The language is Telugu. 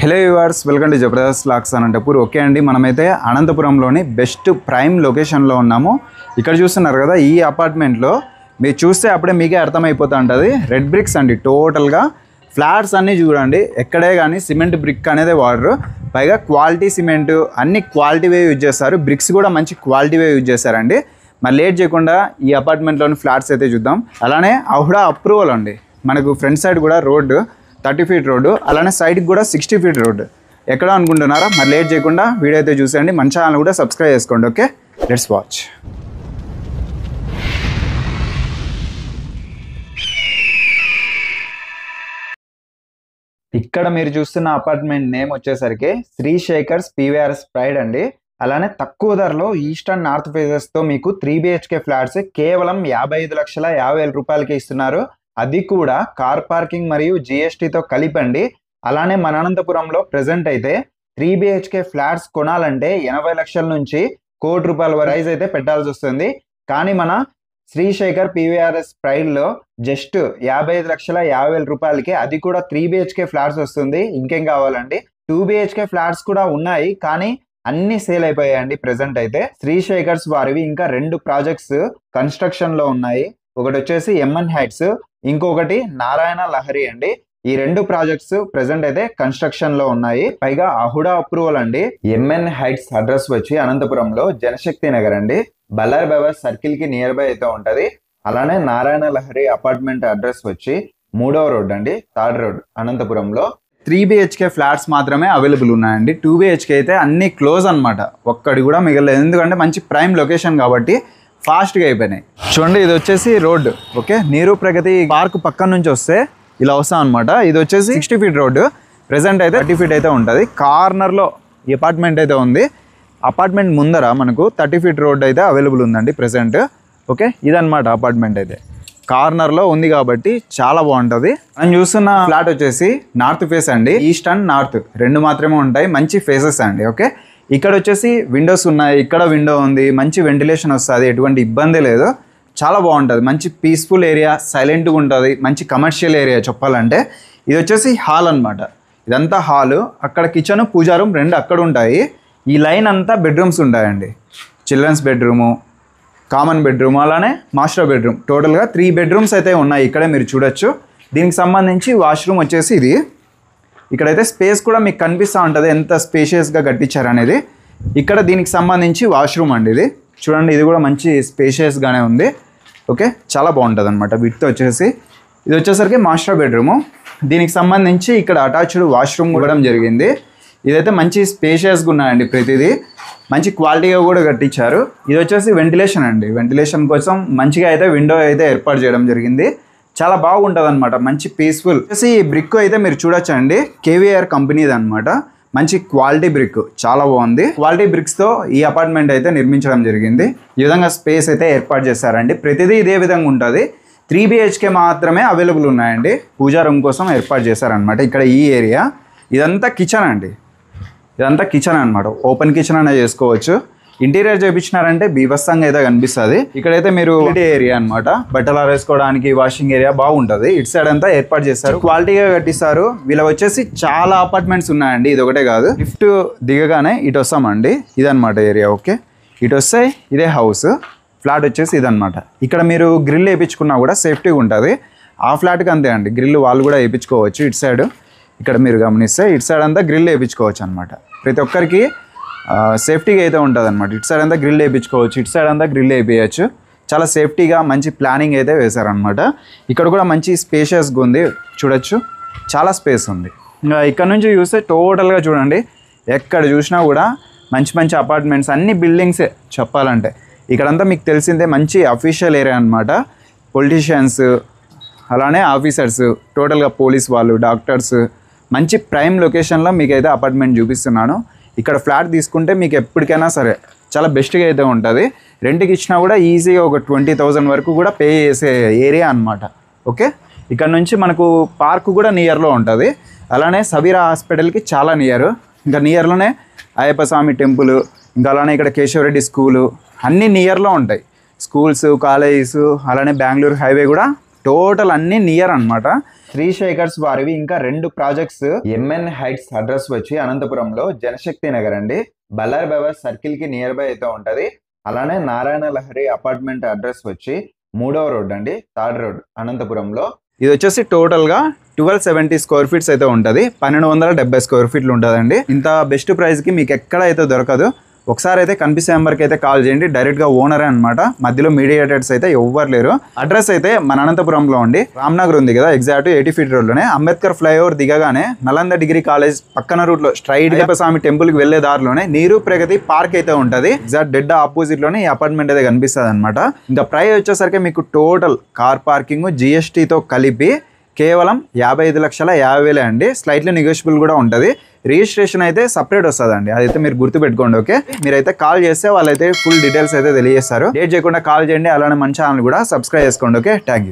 Hello viewers, welcome to Jabardasth vlogs Anantapur. Okay అండి, మనమైతే అనంతపురంలోని బెస్ట్ ప్రైమ్ లొకేషన్లో ఉన్నాము. ఇక్కడ చూస్తున్నారు కదా, ఈ అపార్ట్మెంట్లో మీరు చూస్తే అప్పుడే మీకే అర్థమైపోతూ ఉంటుంది. రెడ్ బ్రిక్స్ అండి, టోటల్గా ఫ్లాట్స్ అన్నీ చూడండి, ఎక్కడే కానీ సిమెంట్ బ్రిక్ అనేది వాడరు. పైగా క్వాలిటీ సిమెంట్ అన్ని క్వాలిటీవే యూజ్ చేస్తారు. బ్రిక్స్ కూడా మంచి క్వాలిటీవే యూజ్ చేస్తారండి. మరి లేట్ చేయకుండా ఈ అపార్ట్మెంట్లోని ఫ్లాట్స్ అయితే చూద్దాం. అలానే అహుడా అప్రూవల్ అండి, మనకు ఫ్రంట్ సైడ్ కూడా రోడ్డు 30 ఫీట్ రోడ్డు, అలానే సైడ్కి కూడా 60 ఫీట్ రోడ్డు. ఎక్కడ అనుకుంటున్నారా? మరి లేట్ చేయకుండా వీడియో అయితే చూసేయండి. మన ఛానల్ కూడా సబ్స్క్రైబ్ చేసుకోండి. Okay, let's watch. ఇక్కడ మీరు చూస్తున్న అపార్ట్మెంట్ నేమ్ వచ్చేసరికి శ్రీ శేఖర్స్ పీవీఆర్ఎస్ ప్రైడ్ అండి. అలానే తక్కువ ధరలో ఈస్ట్ అండ్ నార్త్ ఫేజెస్తో మీకు 3 BHK ఫ్లాట్స్ కేవలం 55,50,000 రూపాయలకి ఇస్తున్నారు. అది కూడా కార్ పార్కింగ్ మరియు GSTతో కలిపండి. అలానే మన అనంతపురంలో ప్రెజెంట్ అయితే 3 BHK ఫ్లాట్స్ కొనాలంటే 80 లక్షల నుంచి ₹1 కోటి ప్రైజ్ అయితే పెట్టాల్సి వస్తుంది. కానీ మన శ్రీ శేఖర్ పీవీఆర్ఎస్ ప్రైడ్లో జస్ట్ 55,50,000 రూపాయలకి, అది కూడా 3 BHK ఫ్లాట్స్ వస్తుంది. ఇంకేం కావాలండి? 2 BHK ఫ్లాట్స్ కూడా ఉన్నాయి, కానీ అన్ని సేల్ అయిపోయాయండి ప్రెజెంట్ అయితే. శ్రీ శేఖర్స్ వారివి ఇంకా 2 ప్రాజెక్ట్స్ కన్స్ట్రక్షన్ లో ఉన్నాయి. ఒకటి వచ్చేసి MN హైట్స్, ఇంకొకటి నారాయణ లహరి అండి. ఈ 2 ప్రాజెక్ట్స్ ప్రెజెంట్ అయితే కన్స్ట్రక్షన్ లో ఉన్నాయి. పైగా అహుడా అప్రూవల్ అండి. MN హైట్స్ అడ్రస్ వచ్చి అనంతపురంలో జనశక్తి నగర్ అండి, బల్లార్ బాబా సర్కిల్ కి నియర్ బై అయితే ఉంటది. అలానే నారాయణ లహరి అపార్ట్మెంట్ అడ్రస్ వచ్చి 3వ రోడ్ అండి, 3rd రోడ్ అనంతపురంలో. 3 BHK ఫ్లాట్స్ మాత్రమే అవైలబుల్ ఉన్నాయండి. 2 BHK అయితే అన్ని క్లోజ్ అనమాట, ఒక్కడి కూడా మిగలేదు. ఎందుకంటే మంచి ప్రైమ్ లొకేషన్ కాబట్టి ఫాస్ట్గా అయిపోయినాయి. చూడండి, ఇది వచ్చేసి రోడ్డు. ఓకే, నీరు ప్రగతి పార్క్ పక్కన నుంచి వస్తే ఇలా వస్తాం అనమాట. ఇది వచ్చేసి 60 ఫీట్ రోడ్డు, ప్రెజెంట్ అయితే 30 ఫీట్ అయితే ఉంటుంది. కార్నర్లో ఈ అపార్ట్మెంట్ అయితే ఉంది. అపార్ట్మెంట్ ముందర మనకు 30 ఫీట్ రోడ్డు అయితే అవైలబుల్ ఉందండి ప్రెజెంట్. ఓకే, ఇదన్నమాట అపార్ట్మెంట్ అయితే కార్నర్లో ఉంది కాబట్టి చాలా బాగుంటుంది. మనం చూస్తున్న ఫ్లాట్ వచ్చేసి నార్త్ ఫేస్ అండి. ఈస్ట్ అండ్ నార్త్ 2 మాత్రమే ఉంటాయి, మంచి ఫేసెస్ అండి. ఓకే, ఇక్కడ వచ్చేసి విండోస్ ఉన్నాయి, ఇక్కడ విండో ఉంది, మంచి వెంటిలేషన్ వస్తుంది, ఎటువంటి ఇబ్బంది లేదు. చాలా బాగుంటుంది, మంచి పీస్ఫుల్ ఏరియా, సైలెంట్గా ఉంటుంది, మంచి కమర్షియల్ ఏరియా చెప్పాలంటే. ఇది వచ్చేసి హాల్ అనమాట, ఇదంతా హాలు. అక్కడ కిచెన్, పూజా రూమ్ 2 అక్కడ ఉంటాయి. ఈ లైన్ అంతా బెడ్రూమ్స్ ఉంటాయండి. చిల్డ్రన్స్ బెడ్రూము, కామన్ బెడ్రూమ్, అలానే మాస్టర్ బెడ్రూమ్. టోటల్గా 3 బెడ్రూమ్స్ అయితే ఉన్నాయి. ఇక్కడే మీరు చూడొచ్చు. దీనికి సంబంధించి వాష్రూమ్ వచ్చేసి ఇది. ఇక్కడైతే స్పేస్ కూడా మీకు కనిపిస్తూ ఉంటుంది, ఎంత స్పేషియస్గా కట్టించారనేది. ఇక్కడ దీనికి సంబంధించి వాష్రూమ్ అండి ఇది. చూడండి, ఇది కూడా మంచి స్పేషియస్గానే ఉంది. ఓకే, చాలా బాగుంటుంది అనమాట. విడ్త్ వచ్చేసి ఇది వచ్చేసరికి మాస్టర్ బెడ్రూము. దీనికి సంబంధించి ఇక్కడ అటాచ్డ్ వాష్రూమ్ ఇవ్వడం జరిగింది. ఇదైతే మంచి స్పేషియస్గా ఉన్నాయండి, ప్రతిదీ మంచి క్వాలిటీగా కూడా కట్టించారు. ఇది వచ్చేసి వెంటిలేషన్ అండి. వెంటిలేషన్ కోసం మంచిగా అయితే విండో అయితే ఏర్పాటు చేయడం జరిగింది. చాలా బాగుంటుంది అనమాట, మంచి పీస్ఫుల్. వచ్చేసి బ్రిక్ అయితే మీరు చూడొచ్చండి, KVR కంపెనీది అనమాట. మంచి క్వాలిటీ బ్రిక్, చాలా బాగుంది. క్వాలిటీ బ్రిక్స్తో ఈ అపార్ట్మెంట్ అయితే నిర్మించడం జరిగింది. ఈ విధంగా స్పేస్ అయితే ఏర్పాటు చేశారండి. ప్రతిదీ ఇదే విధంగా ఉంటుంది. 3 BHK మాత్రమే అవైలబుల్ ఉన్నాయండి. పూజా రూమ్ కోసం ఏర్పాటు చేశారనమాట. ఇక్కడ ఈ ఏరియా ఇదంతా కిచెన్ అండి, ఇదంతా కిచెన్ అనమాట. ఓపెన్ కిచెన్ అనే చేసుకోవచ్చు. ఇంటీరియర్ చేయించినారంటే బీభత్సంగా అయితే కనిపిస్తుంది. ఇక్కడైతే మీరు ఏరియా అనమాట, బట్టలు ఆరేసుకోవడానికి, వాషింగ్ ఏరియా బాగుంటుంది. ఇటు సైడ్ అంతా ఏర్పాటు చేస్తారు, క్వాలిటీగా కట్టిస్తారు. వీళ్ళ వచ్చేసి చాలా అపార్ట్మెంట్స్ ఉన్నాయండి, ఇది ఒకటే కాదు. లిఫ్ట్ దిగగానే ఇటు వస్తామండి, ఇదనమాట ఏరియా. ఓకే, ఇటు వస్తే ఇదే హౌస్. ఫ్లాట్ వచ్చేసి ఇదనమాట. ఇక్కడ మీరు గ్రిల్ వేయించుకున్నా కూడా సేఫ్టీగా ఉంటుంది. ఆ ఫ్లాట్కి అంతే అండి, గ్రిల్ వాళ్ళు కూడా వేయించుకోవచ్చు. ఇటు సైడ్ ఇక్కడ మీరు గమనిస్తే ఇటు సైడ్ అంతా గ్రిల్ వేయించుకోవచ్చు అనమాట. ప్రతి ఒక్కరికి సేఫ్టీగా అయితే ఉంటుంది అనమాట. ఇటు సైడ్ అంతా గ్రిల్ వేయించుకోవచ్చు, ఇటు సైడ్ అంతా గ్రిల్ వేయించచ్చు. చాలా సేఫ్టీగా మంచి ప్లానింగ్ అయితే వేశారనమాట. ఇక్కడ కూడా మంచి స్పేషియస్గా ఉంది, చూడొచ్చు, చాలా స్పేస్ ఉంది. ఇంకా ఇక్కడ నుంచి చూస్తే టోటల్గా చూడండి, ఎక్కడ చూసినా కూడా మంచి మంచి అపార్ట్మెంట్స్, అన్ని బిల్డింగ్సే చెప్పాలంటే. ఇక్కడంతా మీకు తెలిసిందే మంచి అఫీషియల్ ఏరియా అనమాట. పొలిటీషియన్స్, అలానే ఆఫీసర్స్, టోటల్గా పోలీస్ వాళ్ళు, డాక్టర్స్, మంచి ప్రైమ్ లొకేషన్లో మీకైతే అపార్ట్మెంట్ చూపిస్తున్నాను. ఇక్కడ ఫ్లాట్ తీసుకుంటే మీకు ఎప్పటికైనా సరే చాలా బెస్ట్గా అయితే ఉంటుంది. రెంట్కి ఇచ్చినా కూడా ఈజీగా ఒక 20,000 వరకు కూడా పే చేసే ఏరియా అనమాట. ఓకే, ఇక్కడ నుంచి మనకు పార్క్ కూడా నియర్లో ఉంటుంది. అలానే సవీరా హాస్పిటల్కి చాలా నియర్. ఇంకా నియర్లోనే అయ్యప్ప స్వామి టెంపుల్, ఇంకా అలానే ఇక్కడ కేశవరెడ్డి స్కూలు, అన్నీ నియర్లో ఉంటాయి. స్కూల్స్, కాలేజెస్, అలానే బెంగళూరు హైవే కూడా టోటల్ అన్ని నియర్ అన్నమాట. శ్రీ శేఖర్స్ వారివి ఇంకా 2 ప్రాజెక్ట్స్ ఎంఎన్ హైట్స్ అడ్రస్ వచ్చి అనంతపురంలో జనశక్తి నగర్ అండి. బల్లార్ బాబా సర్కిల్ కి నియర్ బై అయితే ఉంటది. అలానే నారాయణ లహరి అపార్ట్మెంట్ అడ్రస్ వచ్చి 3వ రోడ్ అండి, 3rd రోడ్ అనంతపురంలో. ఇది వచ్చేసి టోటల్ గా 1270 స్క్వేర్ ఫీట్స్ అయితే ఉంటది. 1270 స్క్వేర్ ఫీట్లు ఉంటదండి. ఇంత బెస్ట్ ప్రైస్ కి మీకు ఎక్కడ అయితే దొరకదు. ఒకసారి అయితే కనిపిస్తే నెంబర్కి అయితే కాల్ చేయండి. డైరెక్ట్ గా ఓనరే అనమాట, మధ్యలో మీడియేటర్స్ అయితే ఎవ్వరు లేరు. అడ్రస్ అయితే మన అనంతపురంలో ఉండి రామ్నగర్ ఉంది కదా, ఎగ్జాక్ట్ 80 ఫీట్ రోడ్ లోనే అంబేద్కర్ ఫ్లైఓవర్ దిగగానే నలంద డిగ్రీ కాలేజ్ పక్కన రూట్ లో స్ట్రైట్ గా స్వామి టెంపుల్ కి వెళ్లే దారిలోనే నీరు ప్రగతి పార్క్ అయితే ఉంటది. ఎగ్జాక్ట్ డెడ్ ఆపోజిట్ లోనే ఈ అపార్ట్మెంట్ అయితే కనిపిస్తుంది అనమాట. ఇంకా ప్రైస్ వచ్చేసరికి మీకు టోటల్ కార్ పార్కింగ్ GST తో కలిపి కేవలం 55,50,000 అండి. స్లైట్లీ నెగోషియబుల్ కూడా ఉంటుంది. రిజిస్ట్రేషన్ అయితే సపరేట్ వస్తుందండి, అదైతే మీరు గుర్తుపెట్టుకోండి. ఓకే, మీరైతే కాల్ చేస్తే వాళ్ళైతే ఫుల్ డీటెయిల్స్ అయితే తెలియజేస్తారు. లేట్ చేయకుండా కాల్ చేయండి. అలానే మన ఛానల్ కూడా సబ్స్క్రైబ్ చేసుకోండి. Okay, thank you.